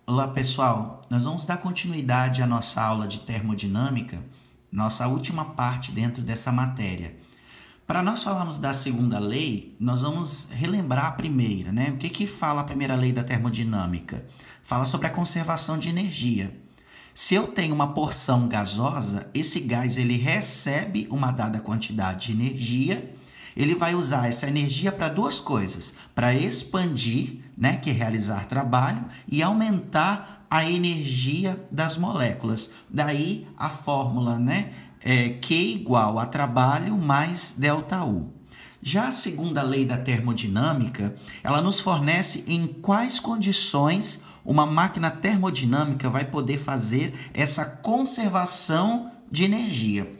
Olá pessoal, nós vamos dar continuidade à nossa aula de termodinâmica, nossa última parte dentro dessa matéria. Para nós falarmos da segunda lei, nós vamos relembrar a primeira, né? O que fala a primeira lei da termodinâmica? Fala sobre a conservação de energia. Se eu tenho uma porção gasosa, esse gás ele recebe uma dada quantidade de energia. Ele vai usar essa energia para duas coisas: para expandir, né, que é realizar trabalho, e aumentar a energia das moléculas. Daí a fórmula, né, Q igual a trabalho mais ΔU. Já a segunda lei da termodinâmica, ela nos fornece em quais condições uma máquina termodinâmica vai poder fazer essa conservação de energia.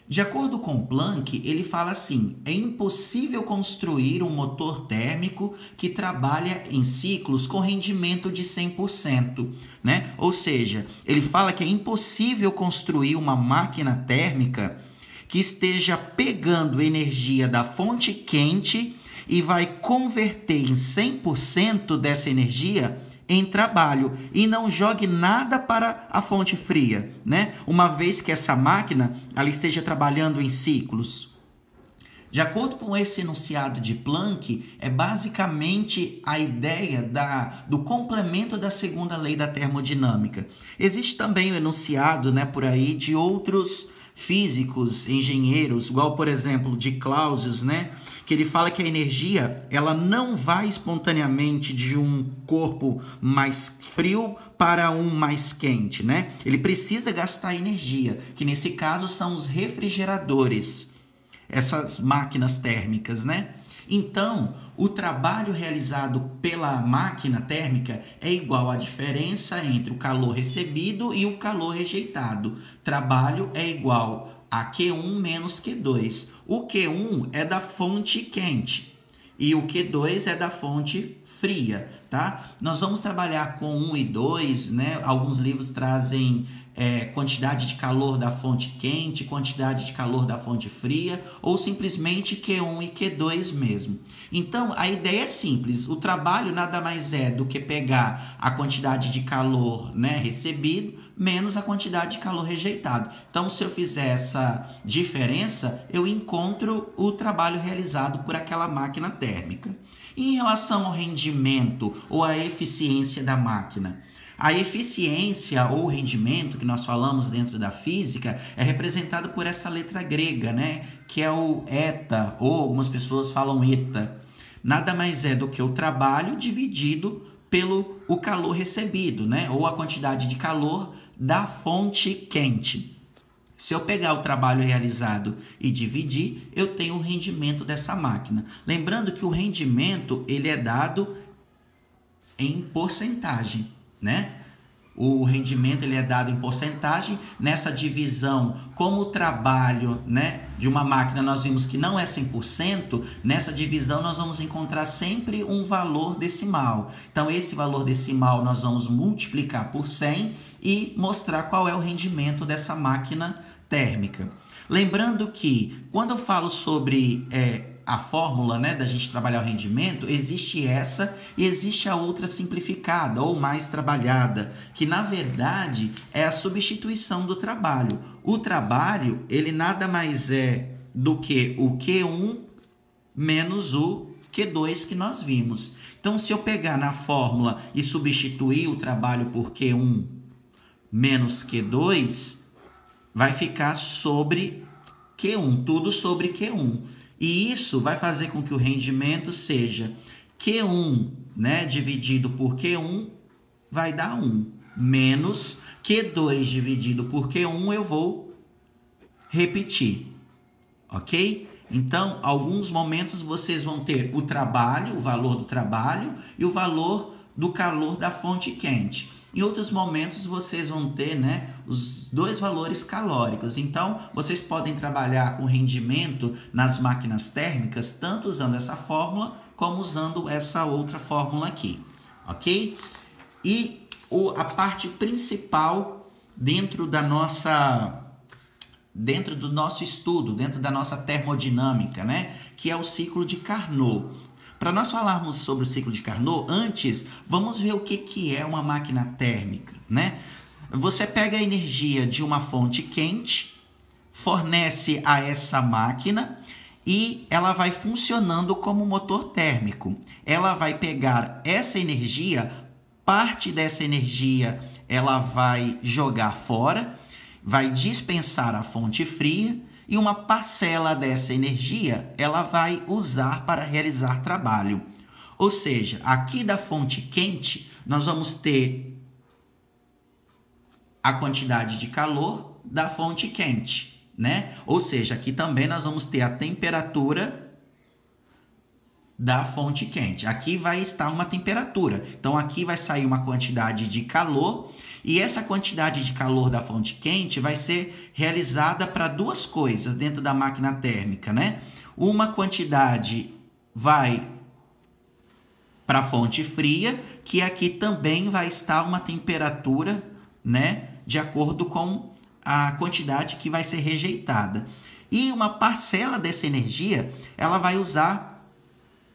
De acordo com Planck, ele fala assim: é impossível construir um motor térmico que trabalha em ciclos com rendimento de 100%, né? Ou seja, ele fala que é impossível construir uma máquina térmica que esteja pegando energia da fonte quente e vai converter em 100% dessa energia em trabalho e não jogue nada para a fonte fria, né? Uma vez que essa máquina ela esteja trabalhando em ciclos. De acordo com esse enunciado de Planck, é basicamente a ideia do complemento da segunda lei da termodinâmica. Existe também o enunciado, né, por aí de outros físicos, engenheiros, igual, por exemplo, de Clausius, né, que ele fala que a energia ela não vai espontaneamente de um corpo mais frio para um mais quente, né? Ele precisa gastar energia, que nesse caso são os refrigeradores, essas máquinas térmicas, né? Então, o trabalho realizado pela máquina térmica é igual à diferença entre o calor recebido e o calor rejeitado. Trabalho é igual a Q1 menos Q2. O Q1 é da fonte quente e o Q2 é da fonte fria, tá? Nós vamos trabalhar com 1 e 2, né? Alguns livros trazem quantidade de calor da fonte quente, quantidade de calor da fonte fria, ou simplesmente Q1 e Q2 mesmo. Então, a ideia é simples. O trabalho nada mais é do que pegar a quantidade de calor, né, recebido, menos a quantidade de calor rejeitado. Então, se eu fizer essa diferença, eu encontro o trabalho realizado por aquela máquina térmica. E em relação ao rendimento ou à eficiência da máquina, a eficiência ou rendimento que nós falamos dentro da física é representado por essa letra grega, né? Que é o eta, ou algumas pessoas falam eta. Nada mais é do que o trabalho dividido pelo o calor recebido, né? Ou a quantidade de calor da fonte quente. Se eu pegar o trabalho realizado e dividir, eu tenho o rendimento dessa máquina. Lembrando que o rendimento ele é dado em porcentagem, né? O rendimento ele é dado em porcentagem. Nessa divisão, como o trabalho, né, de uma máquina nós vimos que não é 100%, nessa divisão nós vamos encontrar sempre um valor decimal. Então, esse valor decimal nós vamos multiplicar por 100 e mostrar qual é o rendimento dessa máquina térmica. Lembrando que, quando eu falo sobre a fórmula, né, da gente trabalhar o rendimento, existe essa e existe a outra simplificada ou mais trabalhada, que na verdade é a substituição do trabalho. O trabalho, ele nada mais é do que o Q1 menos o Q2 que nós vimos. Então, se eu pegar na fórmula e substituir o trabalho por Q1 menos Q2, vai ficar sobre Q1, tudo sobre Q1. E isso vai fazer com que o rendimento seja Q1, né, dividido por Q1 vai dar 1, menos Q2 dividido por Q1 eu vou repetir, ok? Então, alguns momentos vocês vão ter o trabalho, o valor do trabalho e o valor do calor da fonte quente. Em outros momentos, vocês vão ter, né, os dois valores calóricos. Então, vocês podem trabalhar com rendimento nas máquinas térmicas, tanto usando essa fórmula, como usando essa outra fórmula aqui, ok? E a parte principal dentro do nosso estudo, dentro da nossa termodinâmica, né, que é o ciclo de Carnot. Para nós falarmos sobre o ciclo de Carnot, antes vamos ver o que é uma máquina térmica, né? Você pega a energia de uma fonte quente, fornece a essa máquina e ela vai funcionando como motor térmico. Ela vai pegar essa energia, parte dessa energia ela vai jogar fora, vai dispensar a fonte fria e uma parcela dessa energia ela vai usar para realizar trabalho. Ou seja, aqui da fonte quente nós vamos ter a quantidade de calor da fonte quente, né? Ou seja, aqui também nós vamos ter a temperatura da fonte quente. Aqui vai estar uma temperatura. Então, aqui vai sair uma quantidade de calor e essa quantidade de calor da fonte quente vai ser realizada para duas coisas dentro da máquina térmica, né? Uma quantidade vai para a fonte fria, que aqui também vai estar uma temperatura, né? De acordo com a quantidade que vai ser rejeitada. E uma parcela dessa energia, ela vai usar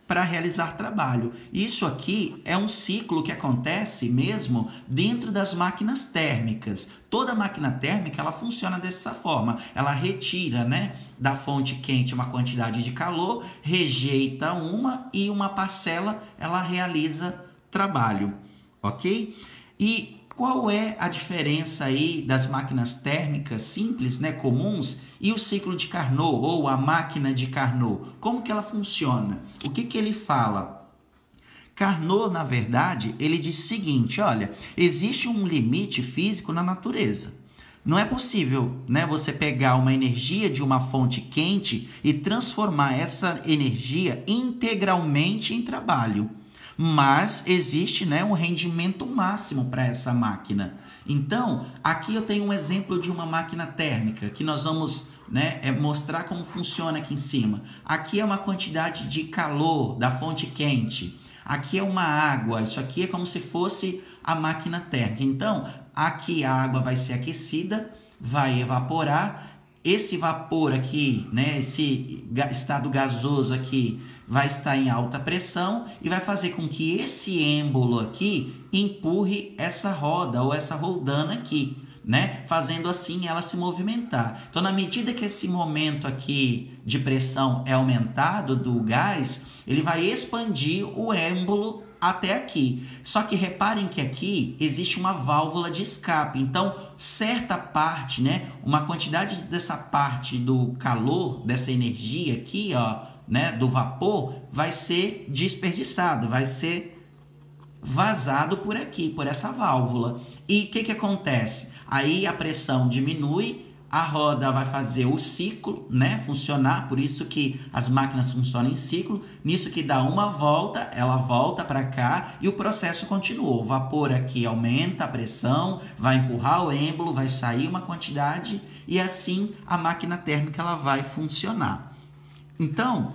para realizar trabalho. Isso aqui é um ciclo que acontece mesmo dentro das máquinas térmicas. Toda máquina térmica ela funciona dessa forma. Ela retira, né, da fonte quente uma quantidade de calor, rejeita uma e uma parcela ela realiza trabalho, ok? E qual é a diferença aí das máquinas térmicas simples, né, comuns, e o ciclo de Carnot, ou a máquina de Carnot? Como que ela funciona? O que ele fala? Carnot, na verdade, ele diz o seguinte, olha, existe um limite físico na natureza. Não é possível, né, você pegar uma energia de uma fonte quente e transformar essa energia integralmente em trabalho. Mas existe, né, um rendimento máximo para essa máquina. Então, aqui eu tenho um exemplo de uma máquina térmica, que nós vamos, né, mostrar como funciona aqui em cima. Aqui é uma quantidade de calor da fonte quente. Aqui é uma água, isso aqui é como se fosse a máquina térmica. Então, aqui a água vai ser aquecida, vai evaporar. Esse vapor aqui, né, esse estado gasoso aqui, vai estar em alta pressão e vai fazer com que esse êmbolo aqui empurre essa roda ou essa roldana aqui, né? Fazendo assim ela se movimentar. Então, na medida que esse momento aqui de pressão é aumentado do gás, ele vai expandir o êmbolo até aqui. Só que reparem que aqui existe uma válvula de escape. Então, certa parte, né, uma quantidade dessa parte do calor, dessa energia aqui, ó, né, do vapor, vai ser desperdiçado, vai ser vazado por aqui, por essa válvula. E o que acontece? Aí a pressão diminui, a roda vai fazer o ciclo, né, funcionar, por isso que as máquinas funcionam em ciclo. Nisso que dá uma volta, ela volta para cá e o processo continua. O vapor aqui aumenta a pressão, vai empurrar o êmbolo, vai sair uma quantidade e assim a máquina térmica ela vai funcionar. Então,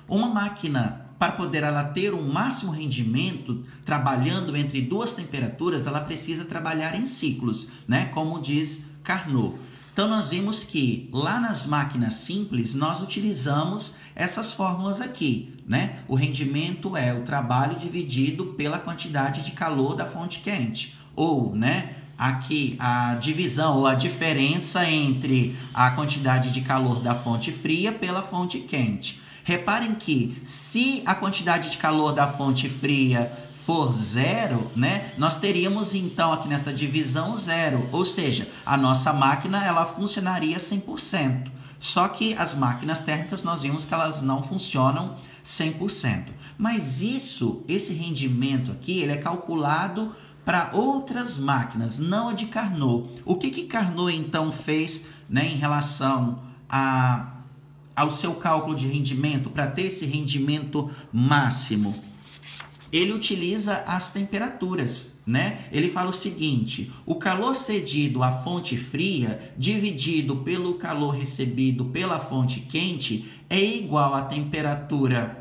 uma máquina, para poder ela ter um máximo rendimento, trabalhando entre duas temperaturas, ela precisa trabalhar em ciclos, né? Como diz Carnot. Então, nós vimos que lá nas máquinas simples, nós utilizamos essas fórmulas aqui, né? O rendimento é o trabalho dividido pela quantidade de calor da fonte quente. Ou, né? Aqui a divisão ou a diferença entre a quantidade de calor da fonte fria pela fonte quente. Reparem que se a quantidade de calor da fonte fria for zero, né, nós teríamos então aqui nessa divisão zero, ou seja, a nossa máquina ela funcionaria 100%. Só que as máquinas térmicas nós vimos que elas não funcionam 100%. Mas esse rendimento aqui, ele é calculado para outras máquinas, não a de Carnot. O que Carnot então fez, né, em relação ao seu cálculo de rendimento, para ter esse rendimento máximo? Ele utiliza as temperaturas, né? Ele fala o seguinte: o calor cedido à fonte fria dividido pelo calor recebido pela fonte quente é igual à temperatura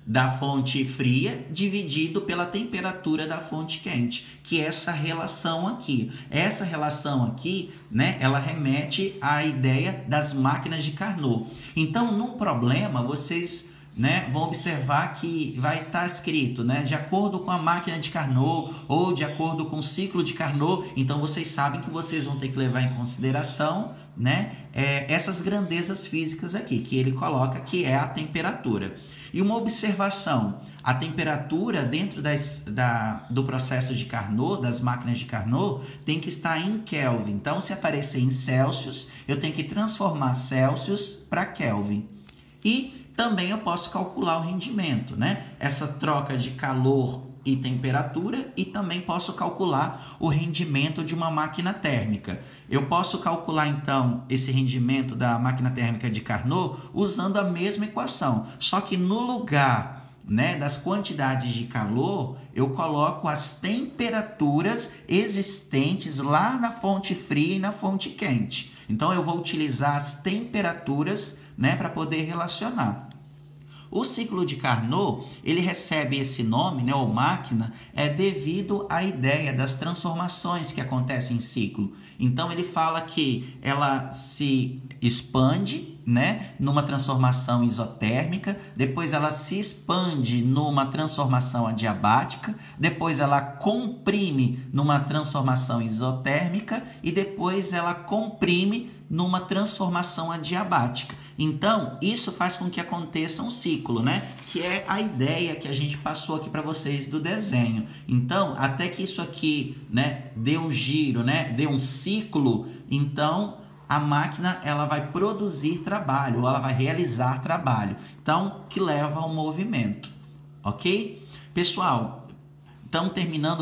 da fonte fria dividido pela temperatura da fonte quente, que é essa relação aqui. Essa relação aqui, né, ela remete à ideia das máquinas de Carnot. Então, no problema, vocês né, vão observar que vai estar escrito, né, de acordo com a máquina de Carnot ou de acordo com o ciclo de Carnot. Então vocês sabem que vocês vão ter que levar em consideração, né, essas grandezas físicas aqui que ele coloca, que é a temperatura. E uma observação: a temperatura dentro do processo de Carnot, das máquinas de Carnot, tem que estar em Kelvin. Então, se aparecer em Celsius, eu tenho que transformar Celsius para Kelvin. E também eu posso calcular o rendimento, né? Essa troca de calor e temperatura, e também posso calcular o rendimento de uma máquina térmica. Eu posso calcular, então, esse rendimento da máquina térmica de Carnot usando a mesma equação, só que no lugar, né, das quantidades de calor, eu coloco as temperaturas existentes lá na fonte fria e na fonte quente. Então, eu vou utilizar as temperaturas, né, para poder relacionar. O ciclo de Carnot, ele recebe esse nome, né, ou máquina, devido à ideia das transformações que acontecem em ciclo. Então, ele fala que ela se expande, né, numa transformação isotérmica, depois ela se expande numa transformação adiabática, depois ela comprime numa transformação isotérmica e depois ela comprime numa transformação adiabática. Então, isso faz com que aconteça um ciclo, né? Que é a ideia que a gente passou aqui para vocês do desenho. Então, até que isso aqui, né, dê um giro, né, dê um ciclo, então a máquina ela vai produzir trabalho, ou ela vai realizar trabalho. Então, que leva ao movimento, ok? Pessoal, estamos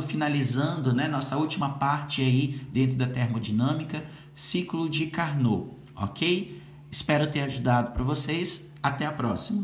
finalizando, né, nossa última parte aí dentro da termodinâmica, ciclo de Carnot, ok? Espero ter ajudado para vocês. Até a próxima.